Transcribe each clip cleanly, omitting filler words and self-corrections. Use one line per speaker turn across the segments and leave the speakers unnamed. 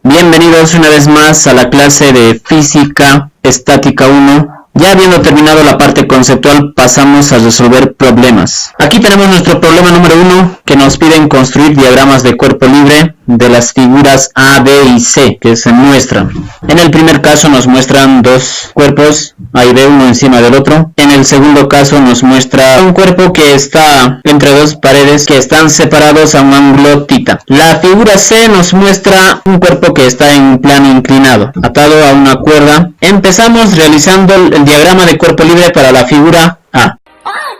Bienvenidos una vez más a la clase de Física Estática 1. Ya habiendo terminado la parte conceptual, pasamos a resolver problemas. Aquí tenemos nuestro problema número 1, que nos piden construir diagramas de cuerpo libre de las figuras A, B y C que se muestran. En el primer caso nos muestran dos cuerpos, A y B, uno encima del otro. En el segundo caso nos muestra un cuerpo que está entre dos paredes que están separados a un ángulo θ. La figura C nos muestra un cuerpo que está en un plano inclinado, atado a una cuerda. Empezamos realizando el diagrama de cuerpo libre para la figura A.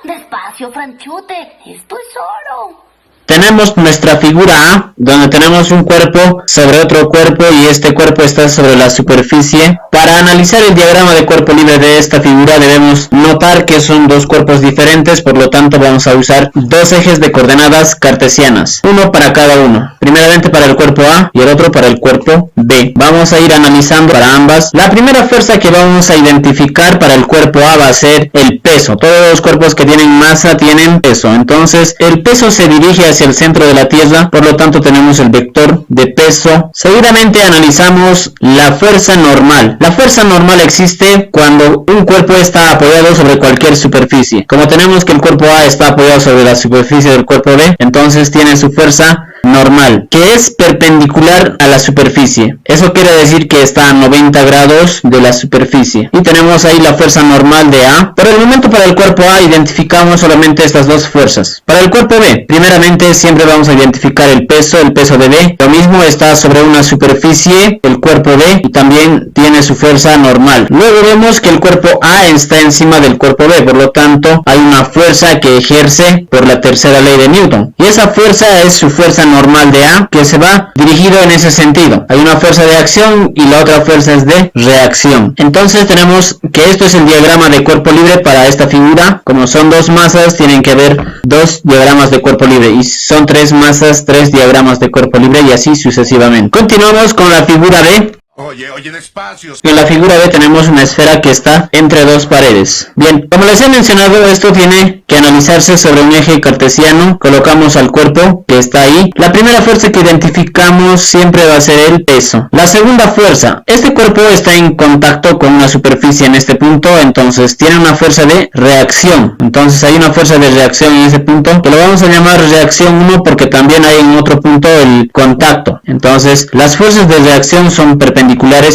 Despacio, Franchute, estoy solo.
Tenemos nuestra figura A, donde tenemos un cuerpo sobre otro cuerpo y este cuerpo está sobre la superficie. Para analizar el diagrama de cuerpo libre de esta figura debemos notar que son dos cuerpos diferentes, por lo tanto vamos a usar dos ejes de coordenadas cartesianas, uno para cada uno. Primeramente para el cuerpo A y el otro para el cuerpo B. Vamos a ir analizando para ambas. La primera fuerza que vamos a identificar para el cuerpo A va a ser el peso. Todos los cuerpos que tienen masa tienen peso, entonces el peso se dirige hacia el centro de la Tierra, por lo tanto tenemos el vector de peso. Seguidamente analizamos la fuerza normal. La fuerza normal existe cuando un cuerpo está apoyado sobre cualquier superficie. Como tenemos que el cuerpo A está apoyado sobre la superficie del cuerpo B, entonces tiene su fuerza normal, que es perpendicular a la superficie. Eso quiere decir que está a 90 grados de la superficie. Y tenemos ahí la fuerza normal de A. Por el momento para el cuerpo A identificamos solamente estas dos fuerzas. Para el cuerpo B, primeramente siempre vamos a identificar el peso de B. Lo mismo, está sobre una superficie el cuerpo B y también tiene su fuerza normal. Luego vemos que el cuerpo A está encima del cuerpo B, por lo tanto hay una fuerza que ejerce por la tercera ley de Newton. Y esa fuerza es su fuerza normal de A, que se va dirigido en ese sentido. Hay una fuerza de acción y la otra fuerza es de reacción. Entonces tenemos que esto es el diagrama de cuerpo libre para esta figura. Como son dos masas, tienen que haber dos diagramas de cuerpo libre, y son tres masas, tres diagramas de cuerpo libre, y así sucesivamente. Continuamos con la figura B.
Oye, despacio.
En la figura B tenemos una esfera que está entre dos paredes. Bien, como les he mencionado, esto tiene que analizarse sobre un eje cartesiano. Colocamos al cuerpo que está ahí. La primera fuerza que identificamos siempre va a ser el peso. La segunda fuerza, este cuerpo está en contacto con una superficie en este punto, entonces tiene una fuerza de reacción. Entonces hay una fuerza de reacción en ese punto, que lo vamos a llamar reacción 1 porque también hay en otro punto el contacto. Entonces las fuerzas de reacción son perpendiculares,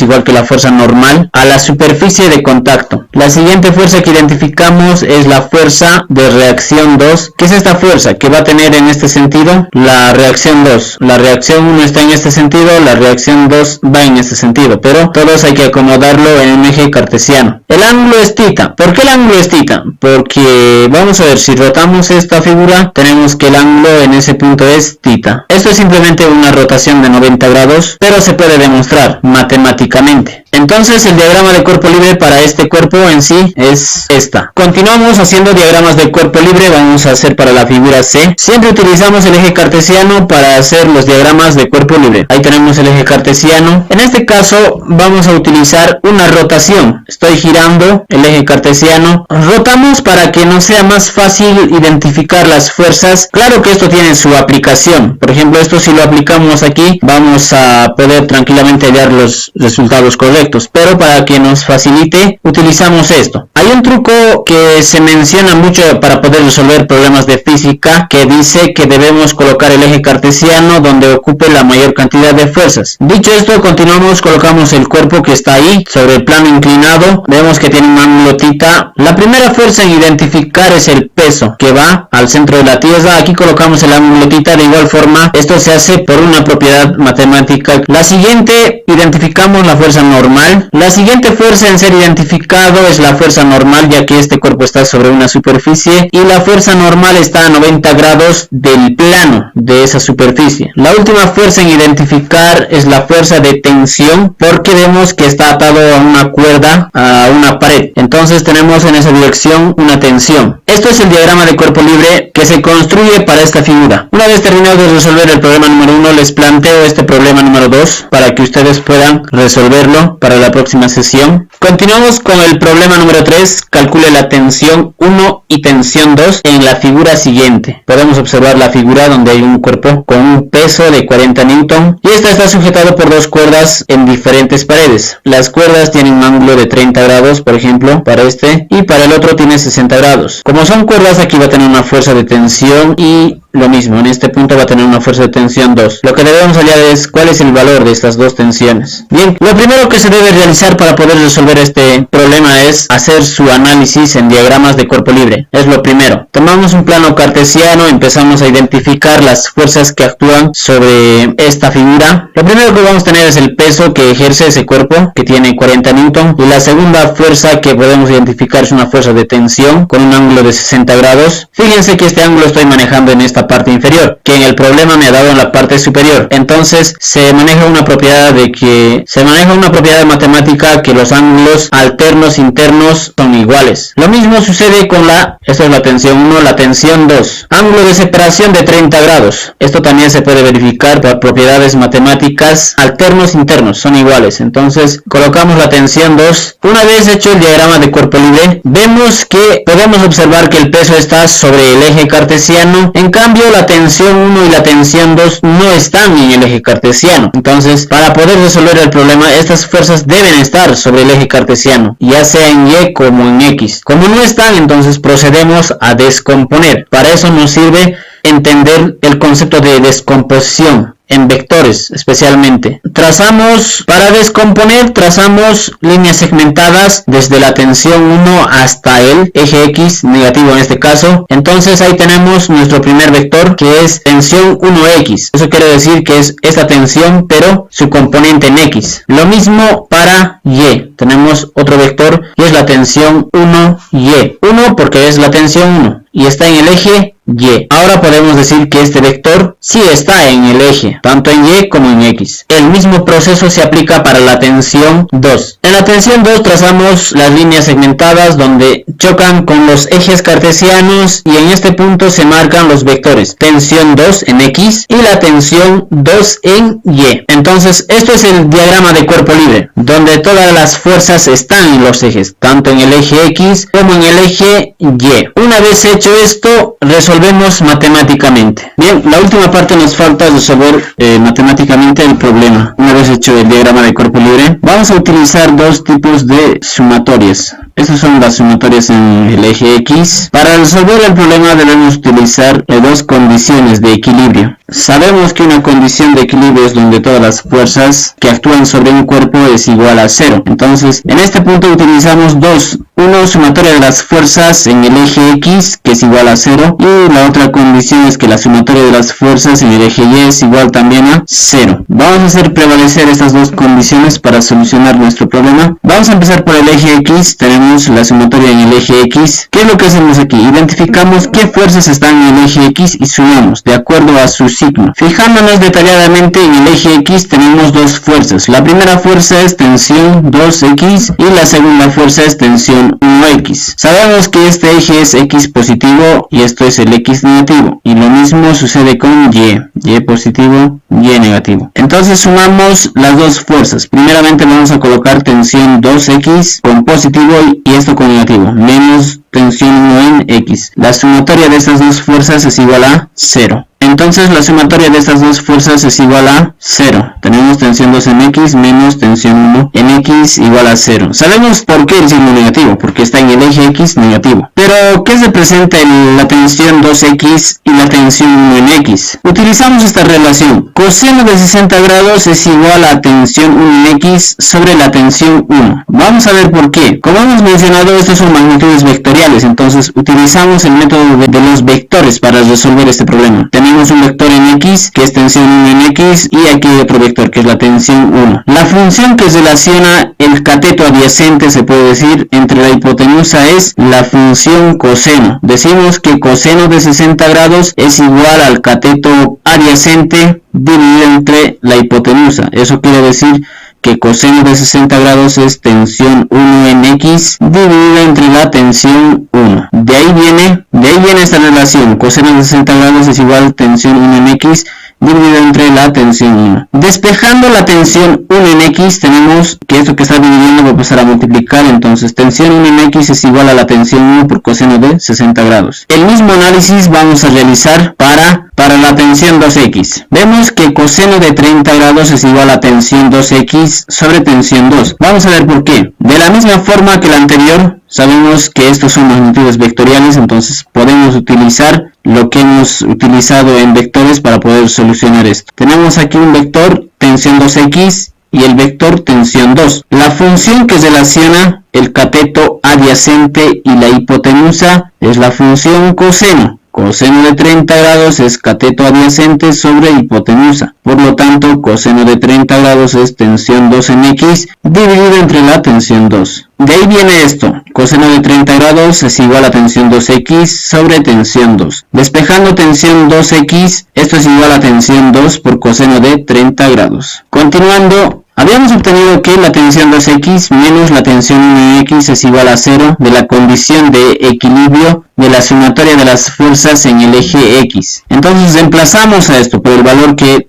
igual que la fuerza normal, a la superficie de contacto. La siguiente fuerza que identificamos es la fuerza de reacción 2, que es esta fuerza que va a tener en este sentido la reacción 2. La reacción 1 está en este sentido, la reacción 2 va en este sentido, pero todos hay que acomodarlo en un eje cartesiano. El ángulo es θ. ¿Por qué el ángulo es θ? Porque vamos a ver, si rotamos esta figura, tenemos que el ángulo en ese punto es θ. Esto es simplemente una rotación de 90 grados, pero se puede demostrar matemáticamente. Entonces el diagrama de cuerpo libre para este cuerpo en sí es esta. Continuamos haciendo diagramas de cuerpo libre. Vamos a hacer para la figura C. Siempre utilizamos el eje cartesiano para hacer los diagramas de cuerpo libre. Ahí tenemos el eje cartesiano. En este caso vamos a utilizar una rotación. Estoy girando el eje cartesiano. Rotamos para que nos sea más fácil identificar las fuerzas. Claro que esto tiene su aplicación. Por ejemplo, esto si lo aplicamos aquí, vamos a poder tranquilamente hallar los resultados correctos, pero para que nos facilite utilizamos esto. Hay un truco que se menciona mucho para poder resolver problemas de física, que dice que debemos colocar el eje cartesiano donde ocupe la mayor cantidad de fuerzas. Dicho esto, continuamos, colocamos el cuerpo que está ahí sobre el plano inclinado. Vemos que tiene un ángulo θ. La primera fuerza en identificar es el peso, que va al centro de la Tierra. Aquí colocamos el ángulo θ. De igual forma, esto se hace por una propiedad matemática. La siguiente, identificamos la fuerza normal. La siguiente fuerza en ser identificado es la fuerza normal, ya que este cuerpo está sobre una superficie y la fuerza normal está a 90 grados del plano de esa superficie. La última fuerza en identificar es la fuerza de tensión, porque vemos que está atado a una cuerda, a una pared. Entonces tenemos en esa dirección una tensión. Esto es el diagrama de cuerpo libre que se construye para esta figura. Una vez terminado de resolver el problema número 1, les planteo este problema número 2 para que ustedes puedan resolverlo para la próxima sesión. Continuamos con el problema número 3. vez calcule la tensión 1 y tensión 2 en la figura siguiente. Podemos observar la figura donde hay un cuerpo con un peso de 40 Newton y esta está sujetado por dos cuerdas en diferentes paredes. Las cuerdas tienen un ángulo de 30 grados, por ejemplo, para este, y para el otro tiene 60 grados. Como son cuerdas, aquí va a tener una fuerza de tensión y lo mismo, en este punto va a tener una fuerza de tensión 2. Lo que debemos hallar es cuál es el valor de estas dos tensiones. Bien, lo primero que se debe realizar para poder resolver este problema es hacer su análisis en diagramas de cuerpo libre. Es lo primero. Tomamos un plano cartesiano, empezamos a identificar las fuerzas que actúan sobre esta figura. Lo primero que vamos a tener es el peso que ejerce ese cuerpo, que tiene 40 Newton, y la segunda fuerza que podemos identificar es una fuerza de tensión con un ángulo de 60 grados. Fíjense que este ángulo estoy manejando en esta parte inferior, que en el problema me ha dado en la parte superior. Entonces se maneja una propiedad matemática que los ángulos alternos internos son iguales. Lo mismo sucede con esta es la tensión 1, la tensión 2. Ángulo de separación de 30 grados. Esto también se puede verificar por propiedades matemáticas. Alternos internos son iguales. Entonces colocamos la tensión 2. Una vez hecho el diagrama de cuerpo libre, vemos que podemos observar que el peso está sobre el eje cartesiano. En cambio, la tensión 1 y la tensión 2 no están en el eje cartesiano. Entonces, para poder resolver el problema, estas fuerzas deben estar sobre el eje cartesiano, ya sea en Y como en X. Como no están, entonces procedemos a descomponer. Para eso nos sirve entender el concepto de descomposición en vectores especialmente. Para descomponer, trazamos líneas segmentadas desde la tensión 1 hasta el eje X, negativo en este caso. Entonces ahí tenemos nuestro primer vector, que es tensión 1X. Eso quiere decir que es esta tensión, pero su componente en X. Lo mismo para Y. Tenemos otro vector y es la tensión 1Y. 1 porque es la tensión 1 y está en el eje Y. Ahora podemos decir que este vector sí está en el eje, tanto en Y como en X. El mismo proceso se aplica para la tensión 2. En la tensión 2 trazamos las líneas segmentadas donde chocan con los ejes cartesianos y en este punto se marcan los vectores tensión 2 en X y la tensión 2 en Y. Entonces esto es el diagrama de cuerpo libre, donde todas las fuerzas están en los ejes, tanto en el eje X como en el eje Y. Una vez hecho esto, resolvemos matemáticamente. Bien, la última parte nos falta resolver matemáticamente el problema. Una vez hecho el diagrama de cuerpo libre, vamos a utilizar dos tipos de sumatorias. Estas son las sumatorias en el eje X. Para resolver el problema debemos utilizar dos condiciones de equilibrio. Sabemos que una condición de equilibrio es donde todas las fuerzas que actúan sobre un cuerpo es igual a 0. Entonces, en este punto utilizamos dos. Una sumatoria de las fuerzas en el eje X, que es igual a 0. Y la otra condición es que la sumatoria de las fuerzas en el eje Y es igual también a 0. Vamos a hacer prevalecer estas dos condiciones para solucionar nuestro problema. Vamos a empezar por el eje X. Tenemos la sumatoria en el eje X. ¿Qué es lo que hacemos aquí? Identificamos qué fuerzas están en el eje X y sumamos de acuerdo a su signo. Fijándonos detalladamente en el eje X tenemos dos fuerzas. La primera fuerza es tensión 2X y la segunda fuerza es tensión 1X. Sabemos que este eje es X positivo y esto es el X negativo. Y lo mismo sucede con Y positivo, Y negativo. Entonces sumamos las dos fuerzas. Primeramente vamos a colocar tensión 2X con positivo y esto con negativo, menos tensión 1 en X. La sumatoria de estas dos fuerzas es igual a 0. Entonces la sumatoria de estas dos fuerzas es igual a 0. Tenemos tensión 2 en X menos tensión 1 en X igual a 0. Sabemos por qué el signo negativo, porque está en el eje X negativo. Pero, ¿qué representa la tensión 2X y la tensión 1 en X? Utilizamos esta relación. Coseno de 60 grados es igual a tensión 1 en X sobre la tensión 1. Vamos a ver por qué. Como hemos mencionado, estos son magnitudes vectoriales, entonces utilizamos el método de los vectores para resolver este problema. Tenemos un vector en X, que es tensión 1 en X, y aquí hay otro vector, que es la tensión 1. La función que relaciona el cateto adyacente, se puede decir, entre la hipotenusa es la función coseno. Decimos que coseno de 60 grados es igual al cateto adyacente dividido entre la hipotenusa. Eso quiere decir que coseno de 60 grados es tensión 1 en X dividido entre la tensión 1. De ahí viene esta relación. Coseno de 60 grados es igual a tensión 1 en X dividido entre la tensión 1. Despejando la tensión 1 en X, tenemos que esto que está dividiendo va a pasar a multiplicar, entonces tensión 1 en X es igual a la tensión 1 por coseno de 60 grados. El mismo análisis vamos a realizar para la tensión 2X. Vemos que coseno de 30 grados es igual a tensión 2X sobre tensión 2. Vamos a ver por qué. De la misma forma que la anterior, sabemos que estos son magnitudes vectoriales, entonces podemos utilizar lo que hemos utilizado en vectores para poder solucionar esto. Tenemos aquí un vector tensión 2X y el vector tensión 2. La función que relaciona el cateto adyacente y la hipotenusa es la función coseno. Coseno de 30 grados es cateto adyacente sobre hipotenusa. Por lo tanto, coseno de 30 grados es tensión 2 en X dividido entre la tensión 2. De ahí viene esto. Coseno de 30 grados es igual a tensión 2X sobre tensión 2. Despejando tensión 2X, esto es igual a tensión 2 por coseno de 30 grados. Continuando, habíamos obtenido que la tensión 2X menos la tensión 1 en X es igual a 0 de la condición de equilibrio de la sumatoria de las fuerzas en el eje X. Entonces reemplazamos a esto por el valor que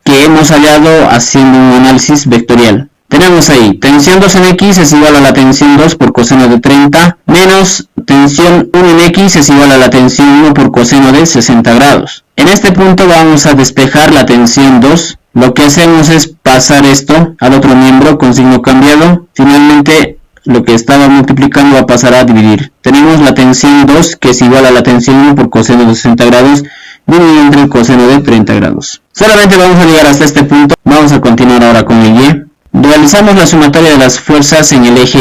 hemos hallado haciendo un análisis vectorial. Tenemos ahí, tensión 2 en X es igual a la tensión 2 por coseno de 30, menos tensión 1 en X es igual a la tensión 1 por coseno de 60 grados. En este punto vamos a despejar la tensión 2. Lo que hacemos es pasar esto al otro miembro con signo cambiado. Finalmente, lo que estaba multiplicando va a pasar a dividir. Tenemos la tensión 2 que es igual a la tensión 1 por coseno de 60 grados dividido entre el coseno de 30 grados. Solamente vamos a llegar hasta este punto. Vamos a continuar ahora con el Y. Realizamos la sumatoria de las fuerzas en el eje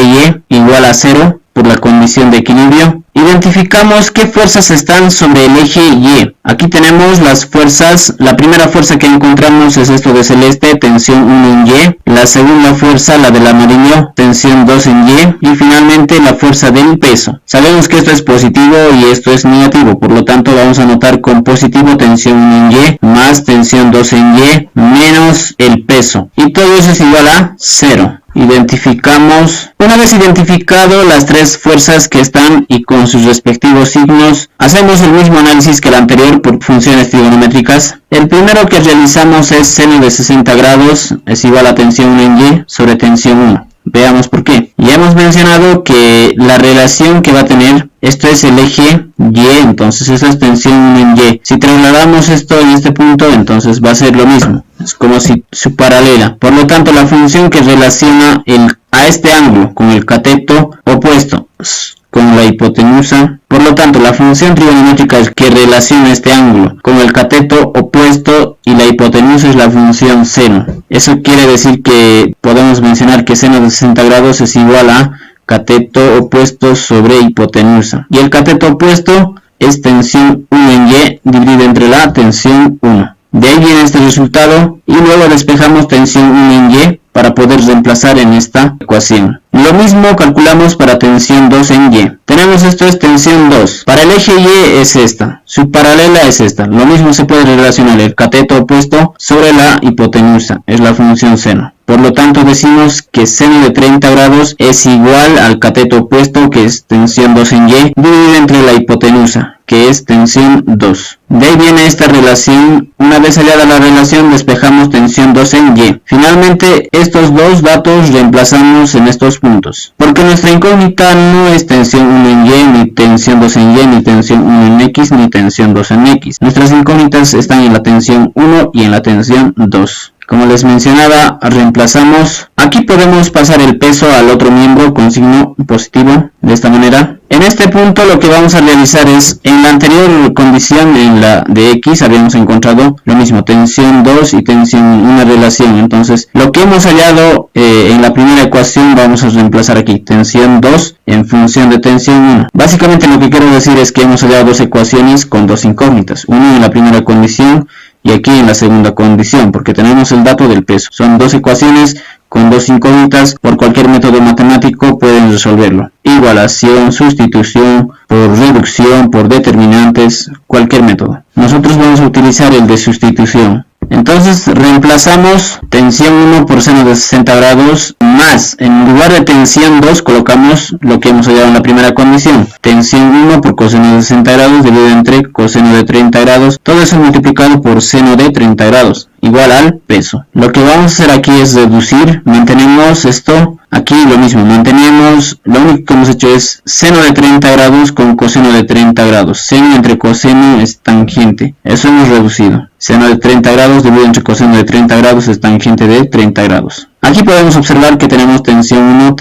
Y igual a 0 por la condición de equilibrio. Identificamos qué fuerzas están sobre el eje Y. Aquí tenemos las fuerzas. La primera fuerza que encontramos es esto de celeste, tensión 1 en Y. La segunda fuerza, la del amarillo, tensión 2 en Y. Y finalmente la fuerza del peso. Sabemos que esto es positivo y esto es negativo. Por lo tanto vamos a anotar con positivo tensión 1 en Y más tensión 2 en Y menos el peso. Y todo eso es igual a 0. Una vez identificado las tres fuerzas que están y con sus respectivos signos, hacemos el mismo análisis que el anterior por funciones trigonométricas. El primero que realizamos es seno de 60 grados es igual a tensión 1 en Y sobre tensión 1. Veamos por qué. Ya hemos mencionado que la relación que va a tener, esto es el eje Y, entonces esa es tensión 1 en Y. Si trasladamos esto en este punto, entonces va a ser lo mismo. Es como si su paralela. Por lo tanto, la función que relaciona a este ángulo con el cateto opuesto con la hipotenusa. Por lo tanto, la función trigonométrica que relaciona este ángulo con el cateto opuesto y la hipotenusa es la función seno. Eso quiere decir que podemos mencionar que seno de 60 grados es igual a cateto opuesto sobre hipotenusa. Y el cateto opuesto es tensión 1 en Y dividido entre la tensión 1. De ahí viene este resultado y luego despejamos tensión 1 en Y para poder reemplazar en esta ecuación. Lo mismo calculamos para tensión 2 en Y. Tenemos esto es tensión 2. Para el eje Y es esta. Su paralela es esta. Lo mismo se puede relacionar el cateto opuesto sobre la hipotenusa. Es la función seno. Por lo tanto decimos que seno de 30 grados es igual al cateto opuesto que es tensión 2 en Y dividido entre la hipotenusa que es tensión 2. De ahí viene esta relación. Una vez hallada la relación despejamos tensión 2 en Y. Finalmente estos dos datos reemplazamos en estos puntos. Porque nuestra incógnita no es tensión 1 en Y, ni tensión 2 en Y, ni tensión 1 en X, ni tensión 2 en X. Nuestras incógnitas están en la tensión 1 y en la tensión 2. Como les mencionaba, reemplazamos. Aquí podemos pasar el peso al otro miembro con signo positivo, de esta manera. En este punto lo que vamos a realizar es, en la anterior condición, en la de X, habíamos encontrado lo mismo, tensión 2 y tensión, una relación. Entonces, lo que hemos hallado en la primera ecuación, vamos a reemplazar aquí, tensión 2 en función de tensión 1. Básicamente lo que quiero decir es que hemos hallado dos ecuaciones con dos incógnitas, una en la primera condición y aquí en la segunda condición, porque tenemos el dato del peso. Son dos ecuaciones con dos incógnitas. Por cualquier método matemático pueden resolverlo. Igualación, sustitución, por reducción, por determinantes, cualquier método. Nosotros vamos a utilizar el de sustitución. Entonces reemplazamos tensión 1 por seno de 60 grados más, en lugar de tensión 2 colocamos lo que hemos hallado en la primera condición, tensión 1 por coseno de 60 grados dividido entre coseno de 30 grados, todo eso multiplicado por seno de 30 grados, igual al peso. Lo que vamos a hacer aquí es reducir, mantenemos esto, aquí lo mismo, mantenemos, lo único que hemos hecho es seno de 30 grados con coseno de 30 grados, seno entre coseno es tangente, eso hemos reducido, seno de 30 grados dividido entre coseno de 30 grados es tangente de 30 grados. Aquí podemos observar que tenemos tensión 1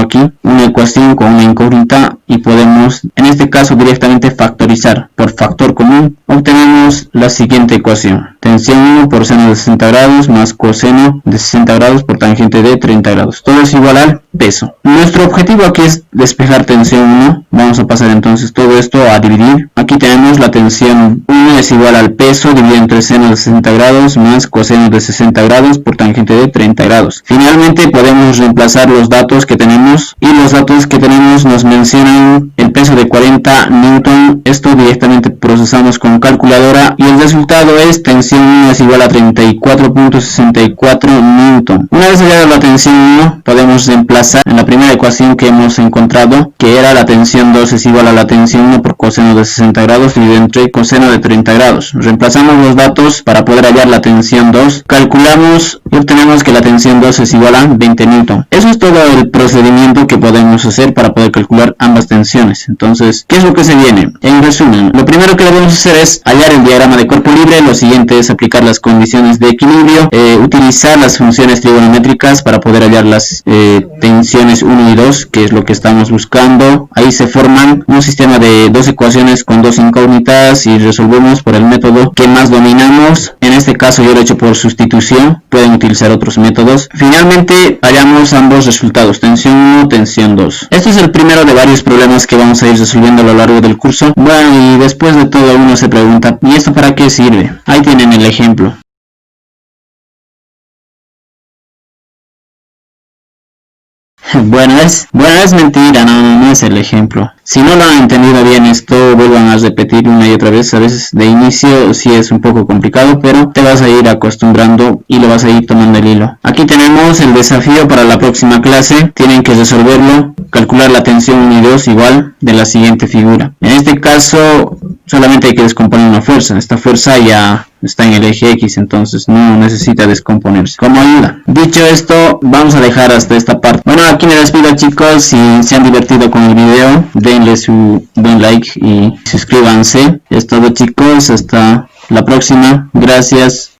aquí, una ecuación con una incógnita y podemos, en este caso directamente factorizar. Por factor común obtenemos la siguiente ecuación. Tensión 1 por seno de 60 grados más coseno de 60 grados por tangente de 30 grados. Todo es igual al peso. Nuestro objetivo aquí es despejar tensión 1. Vamos a pasar entonces todo esto a dividir. Aquí tenemos la tensión 1 es igual al peso dividido entre seno de 60 grados más coseno de 60 grados por tangente de 30 grados. Finalmente podemos reemplazar los datos que tenemos y los datos que tenemos nos mencionan el peso de 40 Newton. Esto directamente procesamos con calculadora y el resultado es tensión 1 es igual a 34.64 Newton. Una vez hallada la tensión 1 podemos reemplazar en la primera ecuación que hemos encontrado, que era la tensión 2 es igual a la tensión 1 por coseno de 60 grados dividido entre coseno de 30 grados. Reemplazamos los datos para poder hallar la tensión 2, calculamos y obtenemos que la tensión 2 es igual a 20 Newton. Eso es todo el procedimiento que podemos hacer para poder calcular ambas tensiones. Entonces, ¿qué es lo que se viene? En resumen, lo primero que debemos hacer es hallar el diagrama de cuerpo libre, lo siguiente es aplicar las condiciones de equilibrio, utilizar las funciones trigonométricas para poder hallar las tensiones 1 y 2, que es lo que estamos buscando. Ahí se forman un sistema de dos ecuaciones con dos incógnitas y resolvemos por el método que más dominamos. En este caso yo lo he hecho por sustitución, pueden utilizar otros métodos. Finalmente hallamos ambos resultados, tensión 1, tensión 2. Este es el primero de varios problemas que vamos a ir resolviendo a lo largo del curso. Bueno, y después de todo uno se pregunta, ¿y esto para qué sirve? Ahí tienen el ejemplo. Bueno, es mentira, no es el ejemplo. Si no lo han entendido bien esto, vuelvan a repetir una y otra vez. A veces de inicio sí es un poco complicado, pero te vas a ir acostumbrando y lo vas a ir tomando el hilo. Aquí tenemos el desafío para la próxima clase. Tienen que resolverlo, calcular la tensión 1 y 2 igual de la siguiente figura. En este caso solamente hay que descomponer una fuerza. Esta fuerza ya está en el eje X, entonces no necesita descomponerse como ayuda. Dicho esto, vamos a dejar hasta esta parte. Bueno, aquí me despido, chicos. Si se han divertido con el video, denle su buen like y suscríbanse. Es todo, chicos, hasta la próxima. Gracias.